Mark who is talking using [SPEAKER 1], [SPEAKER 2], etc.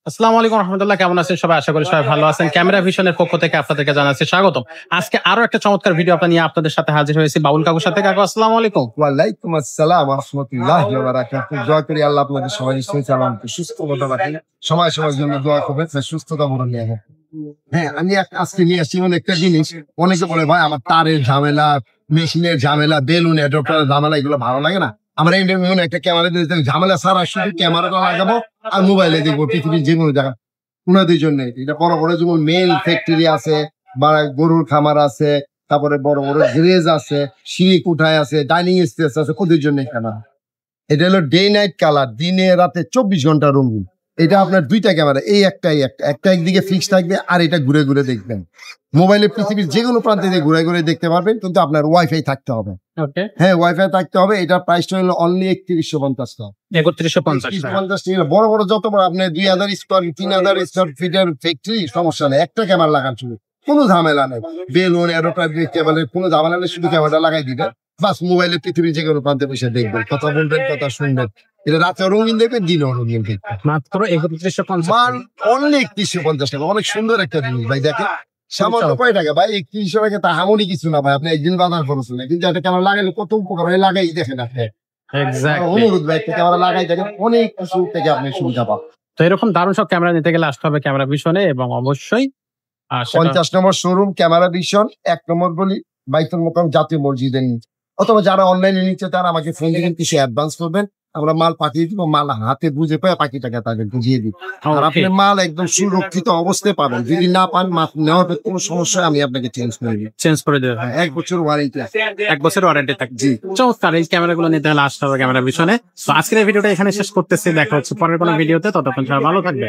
[SPEAKER 1] আসসালামু আলাইকুম রহমতুল্লাহ, কেমন আছেন সবাই? আশা করি সবাই ভালো আছেন। ক্যামেরা ভিশনের পক্ষ থেকে আপনাদেরকে জানাচ্ছি স্বাগতম। আজকে আরো একটা চমৎকার ভিডিও নিয়ে আপনাদের সাথে হাজির হয়েছি বাউল কাকুর সাথে। কাকু আসসালামু আলাইকুম।
[SPEAKER 2] ওয়ালাইকুম আসসালাম ওয়া রাহমাতুল্লাহি ওয়া বারাকাতুহু। দোয়া করি আল্লাহ আপনাদের সবাই সুস্থ সুস্থতা রাখেন। সময় সময়ের জন্য দোয়া করবেন, সুস্থতা বরণ নিয়ে। হ্যাঁ, আমি আজকে নিয়ে আসছি একটা জিনিস। অনেকে বলে ভাই আমার তারের ঝামেলা, মেশিনের ঝামেলা, বেলুন অ্যাডাপ্টারের ঝামেলা এগুলো ভালো লাগে না। আমরা একটা ক্যামেরা দিয়ে ঝামেলা ছাড়া শুধু ক্যামেরাটা লাগাবো আর মোবাইলে দেখবো পৃথিবীর যে কোনো জায়গা। উনাদের জন্য এটা বড় বড় যেমন মেল ফ্যাক্টরি আছে বা গরুর খামার আছে, তারপরে বড় বড় গ্যারেজ আছে, সিঁড়ি কুঠায় আছে, ডাইনিং স্পেস আছে, ওদের জন্য ক্যামেরা। এটা হলো ডে নাইট কালার, দিনে রাতে 24 ঘন্টা রঙিন। এটা আপনার দুইটা ক্যামেরা, এই একটা একদিকে ফিক্স থাকবে আর এটা ঘুরে ঘুরে দেখবেন। মোবাইলে পৃথিবীর যে কোনো প্রান্তে দিয়ে ঘুরে ঘুরে দেখতে পারবেন, কিন্তু আপনার ওয়াইফাই থাকতে হবে। হ্যাঁ, ওয়াইফাই থাকতে হবে। এটার প্রাইসটা হলো অনলি 3150 টাকা।
[SPEAKER 1] 3150
[SPEAKER 2] টাকা। বড় বড় যত বড় আপনি 2000 স্কোয়ার 3000 স্কোয়ার ফিটের ফ্যাক্টরি, সমস্যা নেই, একটা ক্যামেরা লাগান শুধু, কোনো ঝামেলা নেই। বেলুন এরোপ্লেন কেবলের কোনো ঝামেলা নেই, শুধু ক্যামেরাটা লাগাই দিবেন, বাস মোবাইলে পৃথিবীর যে কোনো প্রান্তে বসে দেখবেন, কথা বলবেন, কথা শুনবেন। এটা রাতে রঙিন দেখবেন, দিনেও রঙিন দেখবেন।
[SPEAKER 1] মাত্র 3150
[SPEAKER 2] অনলি 3150 টাকা। অনেক সুন্দর একটা জিনিস ভাই, দেখেন সামান্য কয় টাকা ভাই, 3100 টাকা তা হামনি কিছু না ভাই। আপনি একদিন বাজার খরচ নেই, কিন্তু একটা ক্যামেরা লাগাইলে কত উপকার হয়, লাগাই দেখেন আপনি। অনুরোধ ভাই, একটা ক্যামেরা লাগাই দেখেন, অনেক কিছু থেকে আপনি সুবিধা পাবেন।
[SPEAKER 1] তো এরকম দারুণ সব ক্যামেরা নিতে গেলে আসতে হবে ক্যামেরা ভিশনে, এবং অবশ্যই
[SPEAKER 2] 50 নম্বর শোরুম ক্যামেরা ভিশন, 1 নম্বর গলি, বাইতুল মোকাররম জাতীয় মসজিদের নিচে। অথবা যারা অনলাইনে নিচ্ছে তারা আমাকে ফোন দিবেন, কিছু অ্যাডভান্স করবেন, আমরা মাল পাঠিয়ে দিব, মাল হাতে বুঝে পায় বাকি টাকা তাদের বুঝিয়ে দিব। আর আপনি মাল একদম সুরক্ষিত অবস্থায় পাবেন। যদি না পান, মাল নেওয়ার কোনো সমস্যা, আমি আপনাকে চেঞ্জ করে দেবো। 1 বছর ওয়ারেন্টি,
[SPEAKER 1] 1 বছর ওয়ারেন্টি থাকে।
[SPEAKER 2] জি,
[SPEAKER 1] চমৎকার। এই ক্যামেরাগুলো নিতে হলে আসতে হবে ক্যামেরা ভিশনে। তো আজকের এই ভিডিওটা এখানে শেষ করতেছি, দেখা হচ্ছে পরের কোনো ভিডিওতে। ততক্ষণ সবাই ভালো থাকবে।